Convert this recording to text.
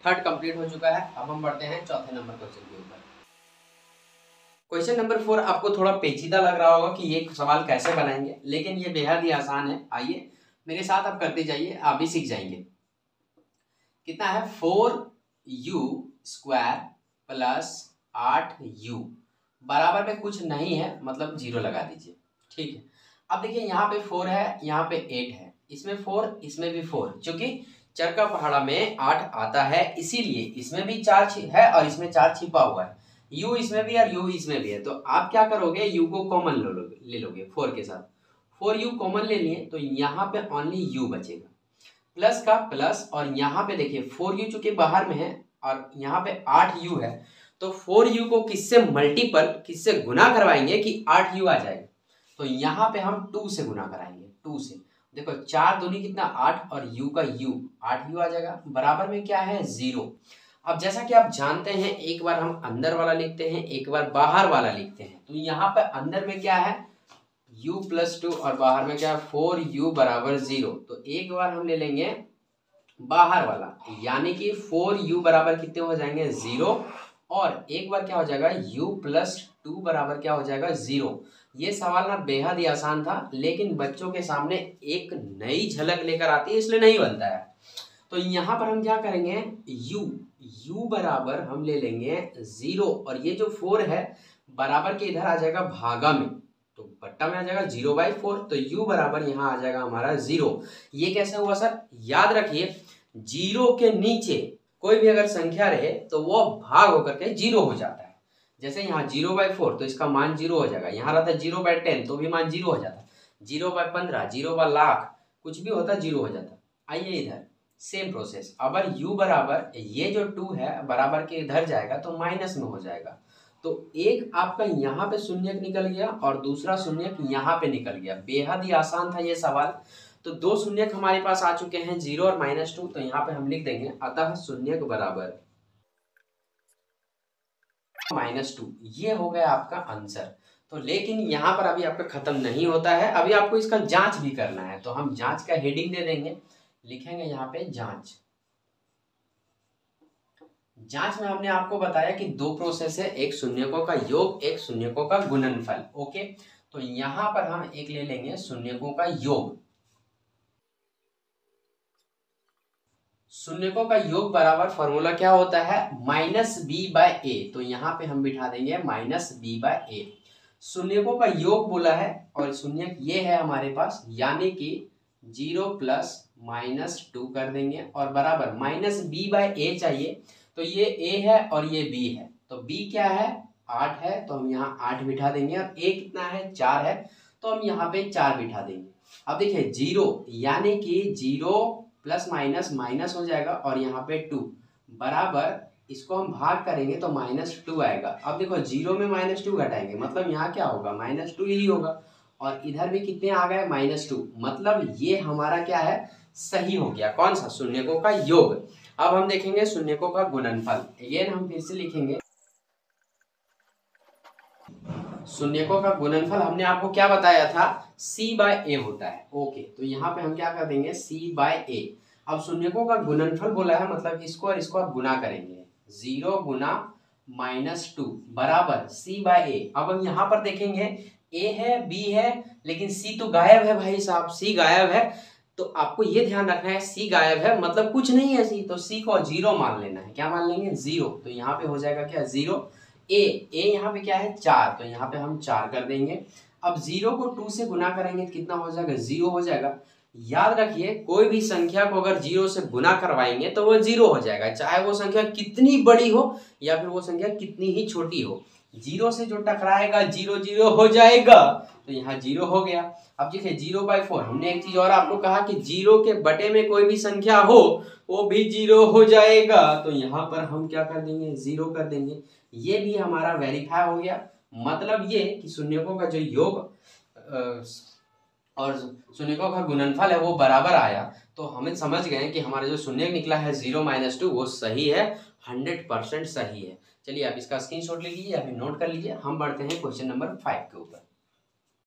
Third complete हो चुका है। अब हम बढ़ते हैं चौथे नंबर क्वेश्चन के ऊपर। क्वेश्चन नंबर 4 आपको थोड़ा पेचीदा लग रहा होगा कि ये सवाल कैसे बनाएंगे, लेकिन ये बेहद ही आसान है। आइए मेरे साथ आप करते जाइए, आप भी सीख जाएंगे। कितना है 4u स्क्वायर प्लस 8u बराबर में कुछ नहीं है, मतलब 0 लगा दीजिए। ठीक है, अब देखिए यहाँ पे 4 है, यहाँ पे 8 है, इसमें 4 इसमें भी 4, क्योंकि चर का पहाड़ा में 8 आता है, इसीलिए इसमें भी 4 है और इसमें 4 छिपा हुआ है। u इसमें भी और u इसमें भी है, तो आप क्या करोगे, u को कॉमन ले लोगे 4 के साथ। 4u कॉमन ले लिए तो यहाँ पे ओनली u बचेगा, प्लस का प्लस, और यहाँ पे देखिए 4u चूंकि बाहर में है और यहाँ पे 8u है, तो 4u को किससे मल्टीपल, किससे गुना करवाएंगे कि 8u आ जाएगा। तो यहाँ पे हम 2 से गुना कराएंगे, 2 से। देखो 4 दूनी कितना 8 और u का u 8u आ जाएगा, बराबर में क्या है 0। अब जैसा कि आप जानते हैं, एक बार हम अंदर वाला लिखते हैं, एक बार बाहर वाला लिखते हैं। तो यहाँ पे अंदर में क्या है u प्लस 2 और बाहर में क्या है 4u बराबर 0। तो एक बार हम ले लेंगे बाहर वाला, यानी कि 4u बराबर कितने हो जाएंगे 0, और एक बार क्या हो जाएगा u प्लस 2 बराबर क्या हो जाएगा 0। ये सवाल ना बेहद ही आसान था, लेकिन बच्चों के सामने एक नई झलक लेकर आती है, इसलिए नहीं बनता है। तो यहाँ पर हम क्या करेंगे u बराबर हम ले लेंगे 0, और ये जो 4 है बराबर के इधर आ जाएगा भागा में, तो बट्टा में आ जाएगा 0/4, तो u बराबर यहाँ आ जाएगा हमारा 0। ये कैसे हुआ सर, याद रखिए 0 के नीचे कोई भी अगर संख्या रहे तो वो भाग होकर के 0 हो जाता है। जैसे यहाँ 0/4 तो इसका मान 0 हो जाएगा, यहाँ रहता है 0/10 तो भी मान 0 हो जाता है, 0/15, 0/1,00,000 कुछ भी होता 0 हो जाता। आइए इधर सेम प्रोसेस, अगर u बराबर ये जो 2 है बराबर के इधर जाएगा तो माइनस में हो जाएगा। तो एक आपका यहाँ पे शून्यक निकल गया और दूसरा शून्यक यहाँ पे निकल गया। बेहद ही आसान था ये सवाल। तो 2 शून्यक हमारे पास आ चुके हैं 0 और -2, तो यहाँ पे हम लिख देंगे अतः शून्यक बराबर -2। ये हो गया आपका आंसर। तो लेकिन यहाँ पर अभी आपका खत्म नहीं होता है, अभी आपको इसका जांच भी करना है। तो हम जांच का हेडिंग दे देंगे, लिखेंगे यहाँ पे जांच। जांच में हमने आपको बताया कि 2 प्रोसेस है, एक शून्यकों का योग, एक शून्यकों का गुणनफल। ओके, तो यहाँ पर हम एक ले लेंगे शून्यकों का योग। शून्यकों का योग बराबर फॉर्मूला क्या होता है -b/a, तो यहाँ पे हम बिठा देंगे -b/a। शून्यकों का योग बोला है और शून्यक ये है हमारे पास, यानी कि 0 प्लस -2 कर देंगे और बराबर -b/a चाहिए। तो ये a है और ये b है, तो b क्या है 8 है, तो हम यहाँ 8 बिठा देंगे, और a कितना है 4 है, तो हम यहाँ पे 4 बिठा देंगे। अब देखिए 0 यानी कि 0 प्लस माइनस माइनस हो जाएगा और यहाँ पे 2 बराबर, इसको हम भाग करेंगे तो -2 आएगा। अब देखो 0 में -2 घटाएंगे, मतलब यहाँ क्या होगा -2 ही होगा, और इधर भी कितने आ गए -2, मतलब ये हमारा क्या है सही हो गया। कौन सा शून्यकों का योग। अब हम देखेंगे शून्यकों का गुणनफल। अगेन हम फिर से लिखेंगे शून्यकों का गुणनफल। हमने आपको क्या बताया था c/a होता है। ओके, तो यहाँ पे हम क्या कर देंगे c/a। अब शून्यकों का गुणनफल बोला है, मतलब इसको और इसको आप गुना करेंगे, 0 गुना -2 बराबर c/a। अब हम यहाँ पर देखेंगे a है b है, लेकिन c तो गायब है भाई साहब, c गायब है। तो आपको ये ध्यान रखना है c गायब है मतलब कुछ नहीं है c, तो c को 0 मान लेना है। क्या मान लेंगे 0, तो यहाँ पे हो जाएगा क्या 0। a यहाँ पे क्या है 4, तो यहाँ पे हम 4 कर देंगे। अब 0 को 2 से गुना करेंगे तो कितना हो जाएगा 0 हो जाएगा। याद रखिए कोई भी संख्या को अगर 0 से गुना करवाएंगे तो वो 0 हो जाएगा, चाहे वो संख्या कितनी बड़ी हो या फिर वो संख्या कितनी ही छोटी हो। 0 से जो टकराएगा 0 0 हो जाएगा, तो यहाँ 0 हो गया। अब देखिए 0/4, हमने एक चीज और आपको कहा कि 0 के बटे में कोई भी संख्या हो वो भी 0 हो जाएगा, तो यहाँ पर हम क्या कर देंगे 0 कर देंगे। ये भी हमारा वेरीफाई हो गया। मतलब ये कि शून्यकों का जो योग और शून्यकों का गुणनफल है वो बराबर आया, तो हमें समझ गए कि हमारा जो शून्यक निकला है 0 - 2 वो सही है, 100% सही है। चलिए आप इसका स्क्रीनशॉट ले लीजिए या फिर नोट कर लीजिए। हम बढ़ते हैं क्वेश्चन नंबर 5 के ऊपर।